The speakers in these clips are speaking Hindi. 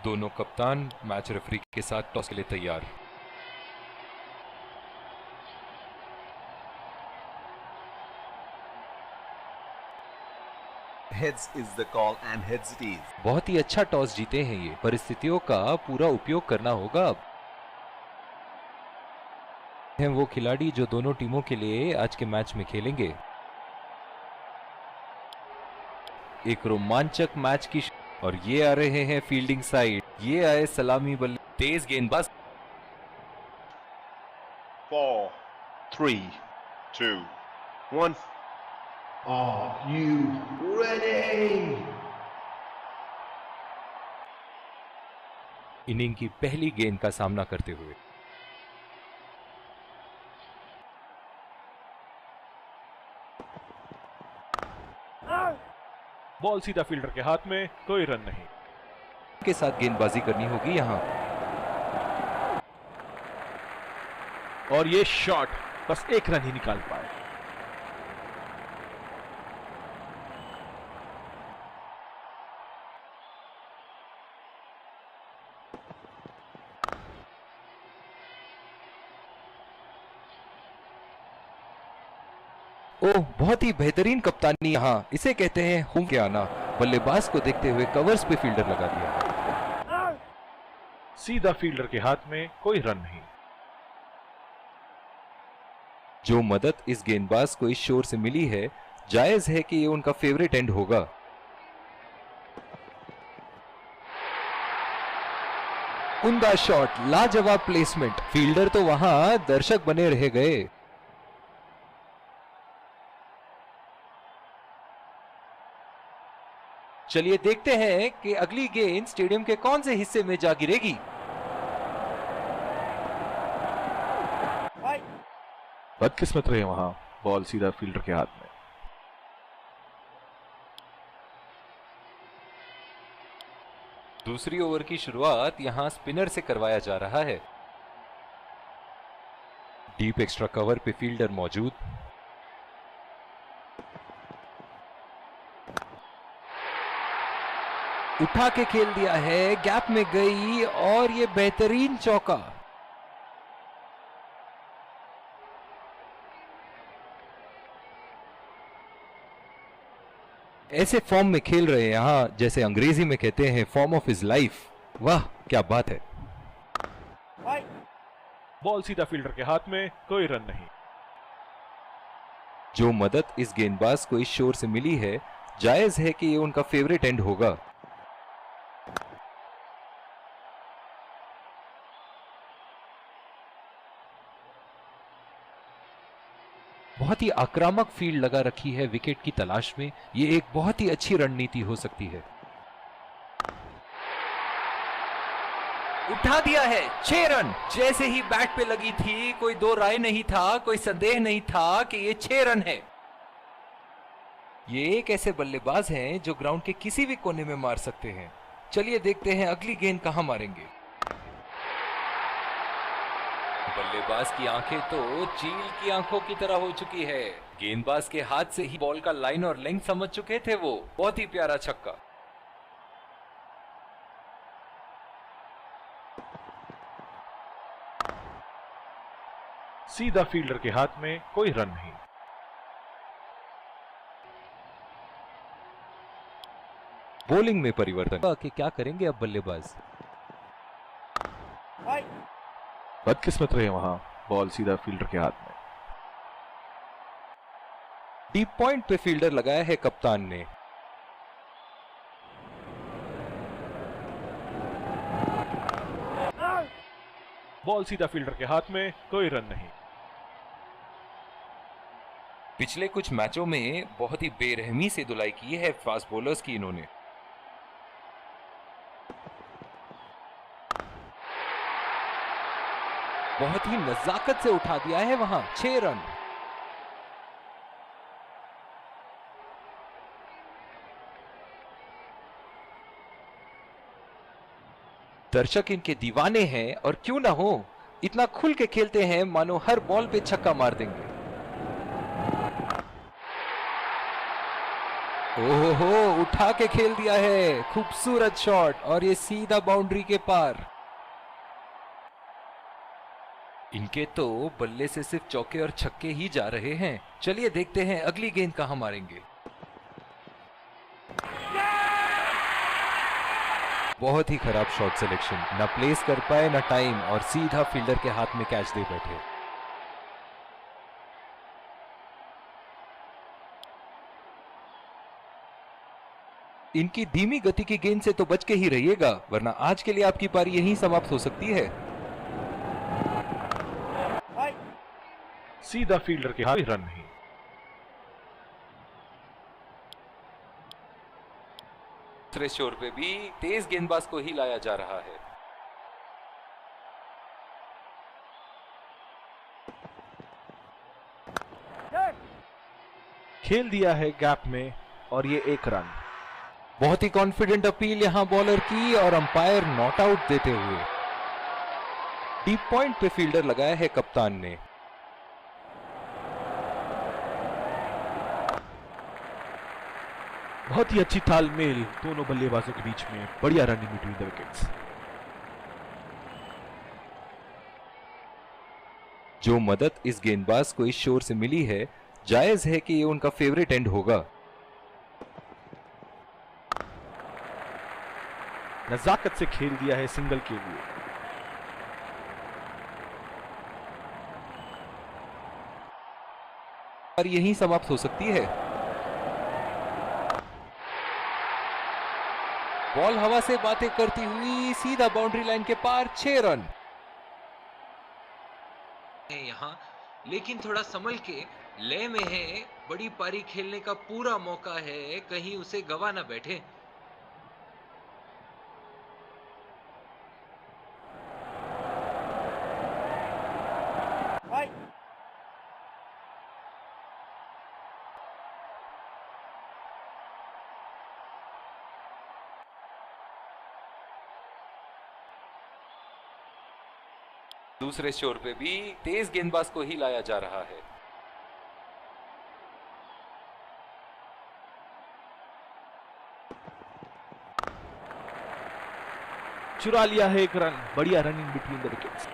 दोनों कप्तान मैच रेफरी के साथ टॉस के लिए तैयार। Heads is the call and heads it is. बहुत ही अच्छा टॉस जीते हैं ये, परिस्थितियों का पूरा उपयोग करना होगा अब। हैं वो खिलाड़ी जो दोनों टीमों के लिए आज के मैच में खेलेंगे। एक रोमांचक मैच की और ये आ रहे हैं फील्डिंग साइड, ये आए सलामी बल्ले, तेज गेंदबाज। 4, 3, 2, 1. Are you ready? इनिंग की पहली गेंद का सामना करते हुए बॉल सीधा फील्डर के हाथ में, कोई रन नहीं। के साथ गेंदबाजी करनी होगी यहां। और ये शॉट बस एक रन ही निकाल पाए। ओह, बहुत ही बेहतरीन कप्तानी यहां, इसे कहते हैं हुम के आना। बल्लेबाज को देखते हुए कवर्स पे फील्डर लगा दिया। सीधा फील्डर के हाथ में, कोई रन नहीं। जो मदद इस गेंदबाज को इस शोर से मिली है, जायज है कि ये उनका फेवरेट एंड होगा। उमदा शॉट, लाजवाब प्लेसमेंट, फील्डर तो वहां, दर्शक बने रह गए। चलिए देखते हैं कि अगली गेंद स्टेडियम के कौन से हिस्से में जा गिरेगी। बदकिस्मत रहे वहां, बॉल सीधा फील्डर के हाथ में। दूसरी ओवर की शुरुआत यहां स्पिनर से करवाया जा रहा है। डीप एक्स्ट्रा कवर पे फील्डर मौजूद। उठा के खेल दिया है, गैप में गई और ये बेहतरीन चौका। ऐसे फॉर्म में खेल रहे हैं यहां, जैसे अंग्रेजी में कहते हैं फॉर्म ऑफ हिज लाइफ। वाह क्या बात है। बॉल सीधा फील्डर के हाथ में, कोई रन नहीं। जो मदद इस गेंदबाज को इस शोर से मिली है, जायज है कि ये उनका फेवरेट एंड होगा। बहुत ही आक्रामक फील्ड लगा रखी है विकेट की तलाश में, ये एक बहुत ही अच्छी रणनीति हो सकती है। उठा दिया है, 6 रन। जैसे ही बैट पे लगी थी, कोई दो राय नहीं था, कोई संदेह नहीं था कि ये 6 रन है। ये एक ऐसे बल्लेबाज हैं जो ग्राउंड के किसी भी कोने में मार सकते हैं। चलिए देखते हैं अगली गेंद कहां मारेंगे। बल्लेबाज की आंखें तो चील की आंखों की तरह हो चुकी है। गेंदबाज के हाथ से ही बॉल का लाइन और लेंथ समझ चुके थे वो। बहुत ही प्यारा छक्का। सीधा फील्डर के हाथ में, कोई रन नहीं। बॉलिंग में परिवर्तन कि क्या करेंगे अब बल्लेबाज। बदकिस्मत रहे वहां, बॉल सीधा फील्डर के हाथ में। डीप पॉइंट पे फील्डर लगाया है कप्तान ने। बॉल सीधा फील्डर के हाथ में, कोई रन नहीं। पिछले कुछ मैचों में बहुत ही बेरहमी से धुलाई की है फास्ट बॉलर्स की इन्होंने। बहुत ही नजाकत से उठा दिया है वहां, 6 रन। दर्शक इनके दीवाने हैं और क्यों ना हो, इतना खुल के खेलते हैं मानो हर बॉल पे छक्का मार देंगे। ओहो, उठा के खेल दिया है, खूबसूरत शॉट और ये सीधा बाउंड्री के पार। इनके तो बल्ले से सिर्फ चौके और छक्के ही जा रहे हैं। चलिए देखते हैं अगली गेंद कहां मारेंगे। बहुत ही खराब शॉट सिलेक्शन, ना प्लेस कर पाए ना टाइम, और सीधा फील्डर के हाथ में कैच दे बैठे। इनकी धीमी गति की गेंद से तो बच के ही रहिएगा, वरना आज के लिए आपकी पारी यहीं समाप्त हो सकती है। सीधा फील्डर के हाथ में, रन नहीं। दूसरे छोर पे भी तेज गेंदबाज को ही लाया जा रहा है। खेल दिया है गैप में और ये 1 रन। बहुत ही कॉन्फिडेंट अपील यहां बॉलर की और अंपायर नॉट आउट देते हुए। डीप पॉइंट पे फील्डर लगाया है कप्तान ने। बहुत ही अच्छी तालमेल दोनों बल्लेबाजों के बीच में, बढ़िया run in between the wickets. जो मदद इस गेंदबाज को इस शोर से मिली है, जायज है कि ये उनका फेवरेट एंड होगा। नजाकत से खेल दिया है सिंगल के लिए। और यहीं समाप्त हो सकती है। बॉल हवा से बातें करती हुई सीधा बाउंड्री लाइन के पार, 6 रन यहां, लेकिन थोड़ा संभल के, लय में है, बड़ी पारी खेलने का पूरा मौका है, कहीं उसे गवा ना बैठे। दूसरे छोर पे भी तेज गेंदबाज को ही लाया जा रहा है। चुरा लिया है 1 रन, बढ़िया run in between the wickets.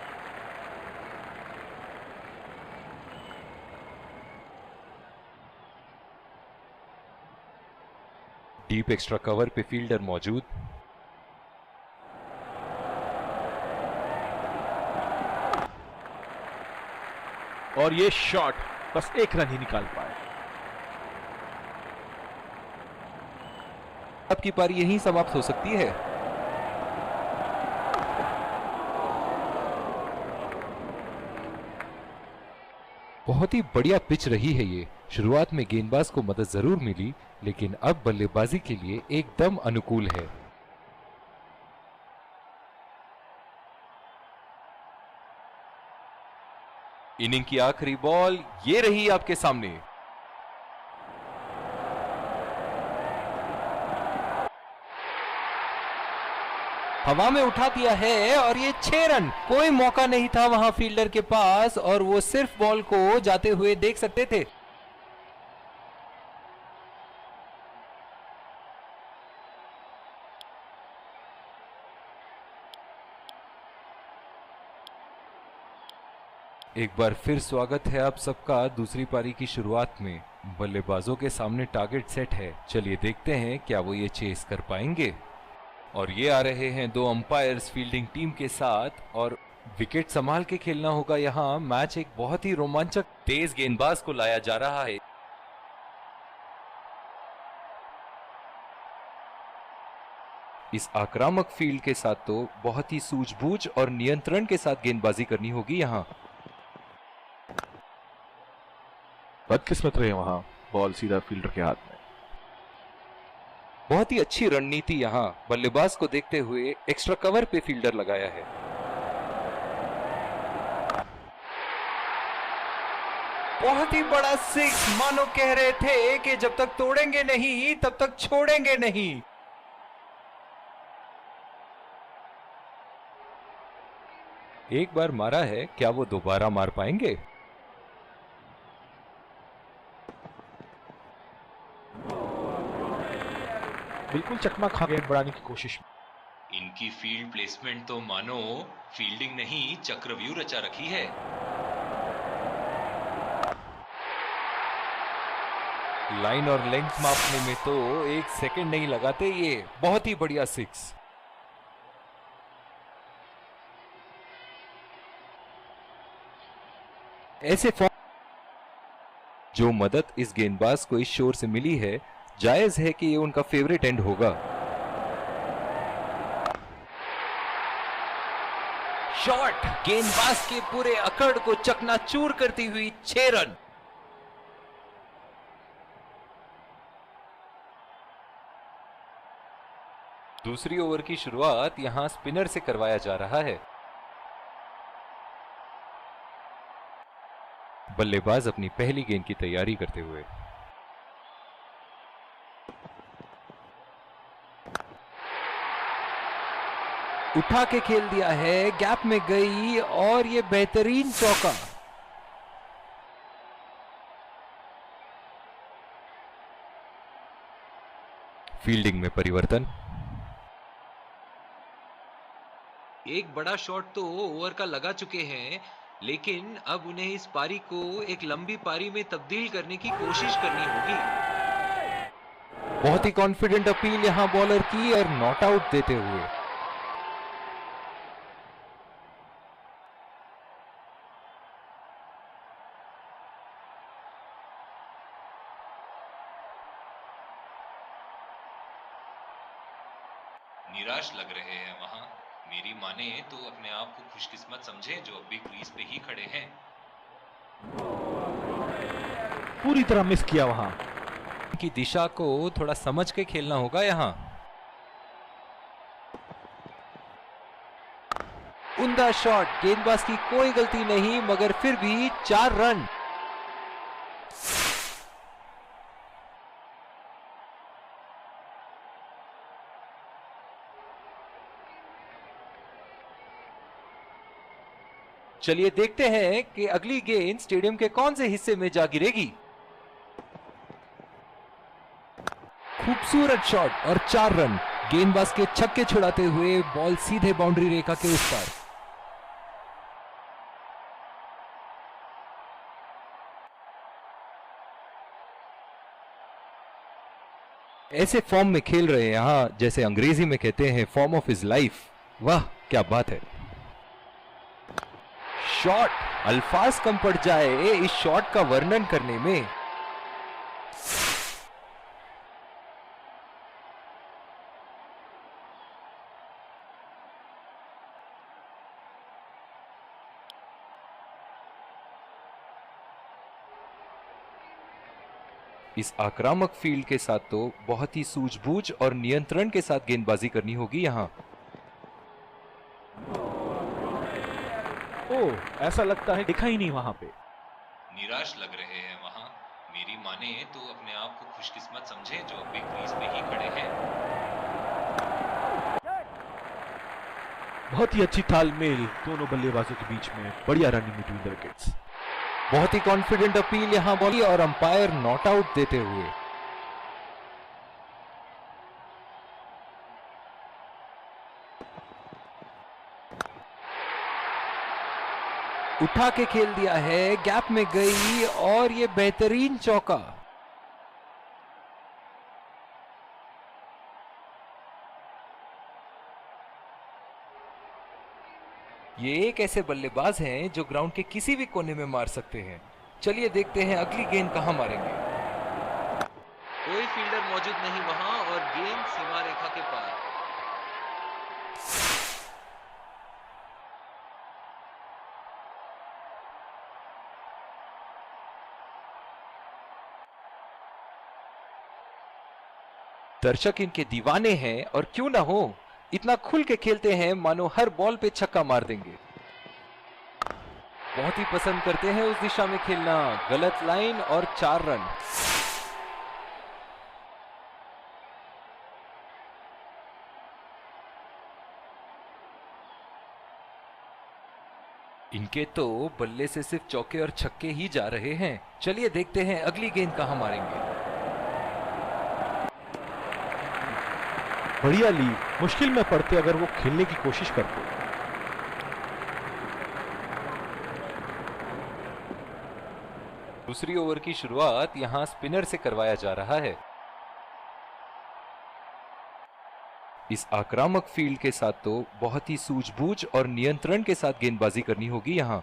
Deep extra cover पे फील्डर मौजूद। और ये शॉट बस 1 रन ही निकाल पाए। आपकी पारी यहीं समाप्त हो सकती है। बहुत ही बढ़िया पिच रही है ये। शुरुआत में गेंदबाज को मदद जरूर मिली, लेकिन अब बल्लेबाजी के लिए एकदम अनुकूल है। इनिंग की आखिरी बॉल ये रही आपके सामने। हवा में उठा दिया है और ये 6 रन। कोई मौका नहीं था वहां फील्डर के पास और वो सिर्फ बॉल को जाते हुए देख सकते थे। एक बार फिर स्वागत है आप सबका दूसरी पारी की शुरुआत में। बल्लेबाजों के सामने टारगेट सेट है। चलिए देखते हैं क्या वो ये चेस कर पाएंगे। और ये आ रहे हैं 2 अंपायर्स फील्डिंग टीम के साथ और विकेट संभाल के खेलना होगा यहाँ। मैच एक बहुत ही रोमांचक, तेज गेंदबाज को लाया जा रहा है। इस आक्रामक फील्ड के साथ तो बहुत ही सूझबूझ और नियंत्रण के साथ गेंदबाजी करनी होगी यहाँ। बदकिस्मत रहे वहां, बॉल सीधा फील्डर के हाथ में। बहुत ही अच्छी रणनीति यहाँ बल्लेबाज को देखते हुए एक्स्ट्रा कवर पे फील्डर लगाया है। बहुत ही बड़ा सिक्स, मानो कह रहे थे कि जब तक तोड़ेंगे नहीं तब तक छोड़ेंगे नहीं। एक बार मारा है, क्या वो दोबारा मार पाएंगे? बिल्कुल चकमा खा गए बढ़ाने की कोशिश में। इनकी फील्ड प्लेसमेंट तो मानो फील्डिंग नहीं चक्रव्यूह रचा रखी है। लाइन और लेंथ मापने में तो 1 सेकंड नहीं लगाते ये। बहुत ही बढ़िया 6। ऐसे फॉर्म जो मदद इस गेंदबाज को इस शोर से मिली है, जायज है कि ये उनका फेवरेट एंड होगा। शॉट गेंदबाज के पूरे अकड़ को चकनाचूर करती हुई 6 रन। दूसरी ओवर की शुरुआत यहां स्पिनर से करवाया जा रहा है। बल्लेबाज अपनी पहली गेंद की तैयारी करते हुए। उठा के खेल दिया है, गैप में गई और ये बेहतरीन चौका। फील्डिंग में परिवर्तन। एक बड़ा शॉट तो ओवर का लगा चुके हैं, लेकिन अब उन्हें इस पारी को एक लंबी पारी में तब्दील करने की कोशिश करनी होगी। बहुत ही कॉन्फिडेंट अपील यहां बॉलर की और नॉट आउट देते हुए। निराश लग रहे हैं वहां। मेरी माने तो अपने आप को खुशकिस्मत समझे जो अभी क्रीज पे ही खड़े हैं। पूरी तरह मिस किया वहां की दिशा को थोड़ा समझ के खेलना होगा यहां। उम्दा शॉट, गेंदबाज की कोई गलती नहीं, मगर फिर भी 4 रन। चलिए देखते हैं कि अगली गेंद स्टेडियम के कौन से हिस्से में जा गिरेगी। खूबसूरत शॉट और 4 रन। गेंदबाज के छक्के छुड़ाते हुए बॉल सीधे बाउंड्री रेखा के उस पार। ऐसे फॉर्म में खेल रहे हैं यहां, जैसे अंग्रेजी में कहते हैं फॉर्म ऑफ हिज लाइफ। वाह क्या बात है। शॉट, अल्फाज कम पड़ जाए इस शॉट का वर्णन करने में। इस आक्रामक फील्ड के साथ तो बहुत ही सूझबूझ और नियंत्रण के साथ गेंदबाजी करनी होगी यहां। ओह, ऐसा लगता है दिखा ही नहीं वहां पे। निराश लग रहे हैं वहां। मेरी माने तो अपने आप को खुशकिस्मत समझे जो अभी क्रीज पे ही खड़े हैं। बहुत ही अच्छी तालमेल दोनों बल्लेबाजों के बीच में। बढ़िया रनिंग बिटवीन द विकेट्स। बहुत ही कॉन्फिडेंट अपील यहां बॉली और अंपायर नॉट आउट देते हुए। उठा के खेल दिया है, गैप में गई और ये बेहतरीन चौका। ये एक ऐसे बल्लेबाज हैं जो ग्राउंड के किसी भी कोने में मार सकते हैं। चलिए देखते हैं अगली गेंद कहां मारेंगे। कोई फील्डर मौजूद नहीं वहां और गेंद सीमा रेखा के पार। दर्शक इनके दीवाने हैं और क्यों ना हो, इतना खुल के खेलते हैं मानो हर बॉल पे छक्का मार देंगे। बहुत ही पसंद करते हैं उस दिशा में खेलना। गलत लाइन और 4 रन। इनके तो बल्ले से सिर्फ चौके और छक्के ही जा रहे हैं। चलिए देखते हैं अगली गेंद कहां मारेंगे। बढ़िया लीड, मुश्किल में पड़ते अगर वो खेलने की कोशिश करते। दूसरी ओवर की शुरुआत यहां स्पिनर से करवाया जा रहा है। इस आक्रामक फील्ड के साथ तो बहुत ही सूझबूझ और नियंत्रण के साथ गेंदबाजी करनी होगी यहां।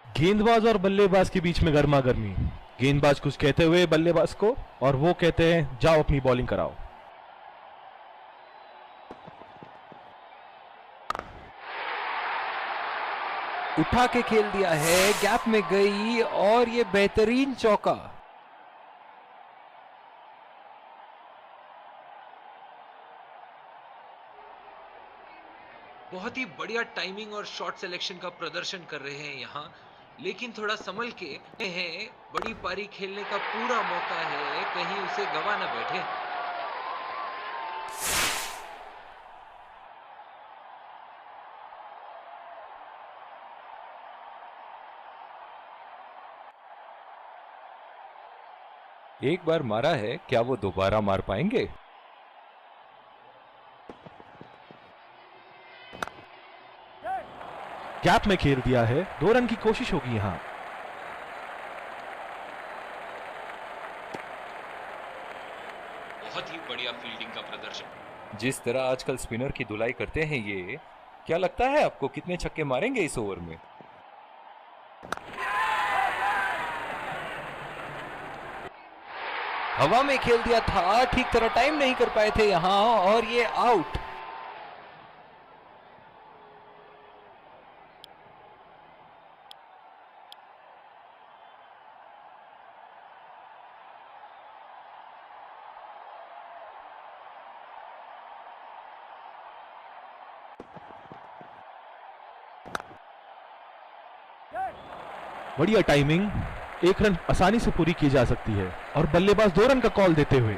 गेंदबाज और बल्लेबाज के बीच में गर्मा गर्मी, गेंदबाज कुछ कहते हुए बल्लेबाज को, और वो कहते हैं जाओ अपनी बॉलिंग कराओ। उठा के खेल दिया है, गैप में गई और ये बेहतरीन चौका। बहुत ही बढ़िया टाइमिंग और शॉट सिलेक्शन का प्रदर्शन कर रहे हैं यहां, लेकिन थोड़ा संभल के हैं। बड़ी पारी खेलने का पूरा मौका है, कहीं उसे गवा ना बैठे। एक बार मारा है, क्या वो दोबारा मार पाएंगे? गैप में खेल दिया है, 2 रन की कोशिश होगी यहां। बहुत ही बढ़िया फील्डिंग का प्रदर्शन। जिस तरह आजकल स्पिनर की धुलाई करते हैं ये, क्या लगता है आपको कितने छक्के मारेंगे इस ओवर में? हवा में खेल दिया था, ठीक तरह टाइम नहीं कर पाए थे यहां और ये आउट। बढ़िया टाइमिंग, 1 रन आसानी से पूरी की जा सकती है, और बल्लेबाज 2 रन का कॉल देते हुए।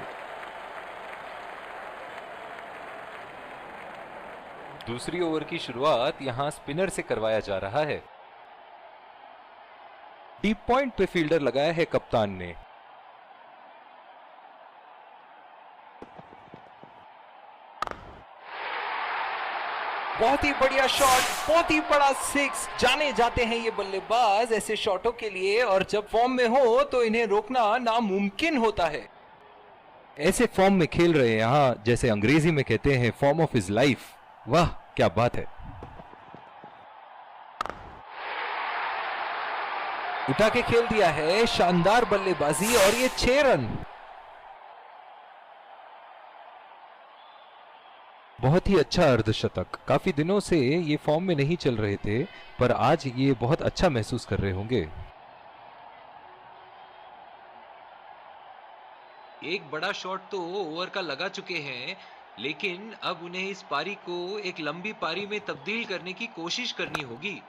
दूसरी ओवर की शुरुआत यहां स्पिनर से करवाया जा रहा है। डीप पॉइंट पे फील्डर लगाया है कप्तान ने। बहुत ही बढ़िया शॉट, बहुत ही बड़ा 6। जाने जाते हैं ये बल्लेबाज ऐसे शॉटों के लिए, और जब फॉर्म में हो तो इन्हें रोकना नामुमकिन होता है। ऐसे फॉर्म में खेल रहे हैं यहां, जैसे अंग्रेजी में कहते हैं फॉर्म ऑफ हिज लाइफ। वाह क्या बात है। उठा के खेल दिया है, शानदार बल्लेबाजी, और ये 6 रन। बहुत ही अच्छा अर्धशतक। काफी दिनों से ये फॉर्म में नहीं चल रहे थे, पर आज ये बहुत अच्छा महसूस कर रहे होंगे। एक बड़ा शॉट तो ओवर का लगा चुके हैं, लेकिन अब उन्हें इस पारी को एक लंबी पारी में तब्दील करने की कोशिश करनी होगी।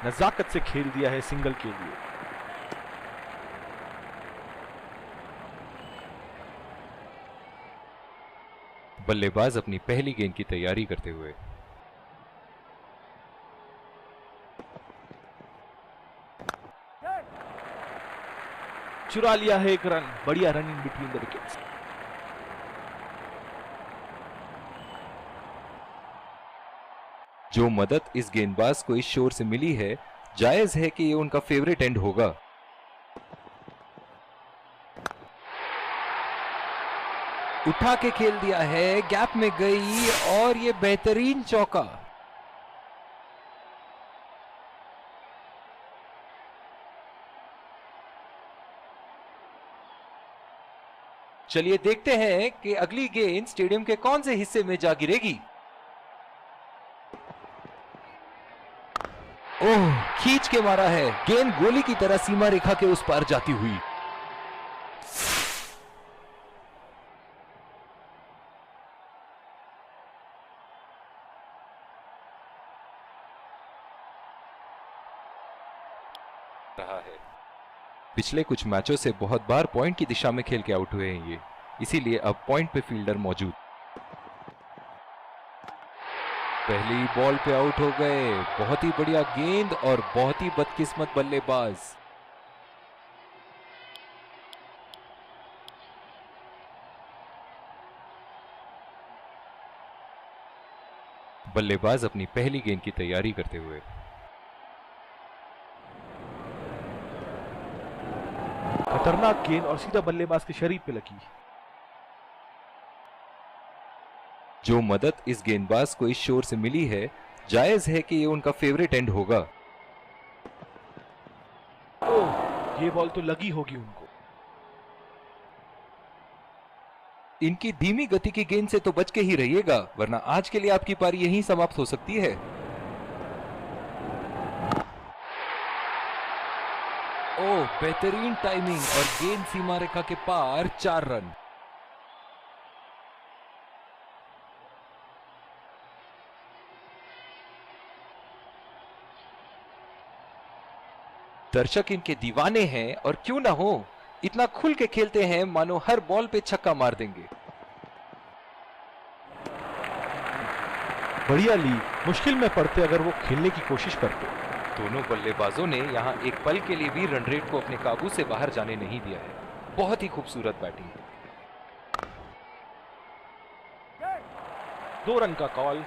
नजाकत से खेल दिया है सिंगल के लिए। बल्लेबाज अपनी पहली गेंद की तैयारी करते हुए। चुरा लिया है 1 रन, बढ़िया run in between the wickets. जो मदद इस गेंदबाज को इस शोर से मिली है, जायज है कि ये उनका फेवरेट एंड होगा। उठा के खेल दिया है, गैप में गई और ये बेहतरीन चौका। चलिए देखते हैं कि अगली गेंद स्टेडियम के कौन से हिस्से में जा गिरेगी। ओह, खींच के मारा है, गेंद गोली की तरह सीमा रेखा के उस पार जाती हुई। रहा है। पिछले कुछ मैचों से बहुत बार पॉइंट की दिशा में खेल के आउट हुए हैं ये, इसीलिए अब पॉइंट पे फील्डर मौजूद। पहली बॉल पे आउट हो गए। बहुत ही बढ़िया गेंद और बहुत ही बदकिस्मत बल्लेबाज। बल्लेबाज अपनी पहली गेंद की तैयारी करते हुए। खतरनाक गेंद और सीधा बल्लेबाज के शरीर पे लगी। जो मदद इस गेंदबाज को इस शोर से मिली है, जायज है कि ये उनका फेवरेट एंड होगा। ओह, ये बॉल तो लगी होगी उनको। इनकी धीमी गति की गेंद से तो बच के ही रहिएगा, वरना आज के लिए आपकी पारी यहीं समाप्त हो सकती है। ओह, बेहतरीन टाइमिंग और गेंद सीमा रेखा के पार 4 रन। दर्शक इनके दीवाने हैं और क्यों ना हो, इतना खुल के खेलते हैं मानो हर बॉल पे छक्का मार देंगे। बढ़िया ली, मुश्किल में पड़ते अगर वो खेलने की कोशिश करते। दोनों बल्लेबाजों ने यहां एक पल के लिए भी रन रेट को अपने काबू से बाहर जाने नहीं दिया है। बहुत ही खूबसूरत बैटिंग। 2 रन का कॉल।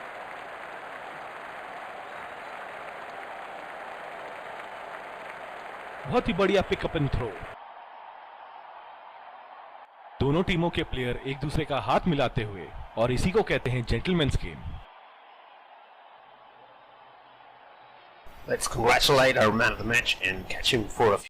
बहुत ही बढ़िया पिकअप एंड थ्रो। दोनों टीमों के प्लेयर एक दूसरे का हाथ मिलाते हुए, और इसी को कहते हैं gentleman's game. Let's congratulate our man of the match and catch him for a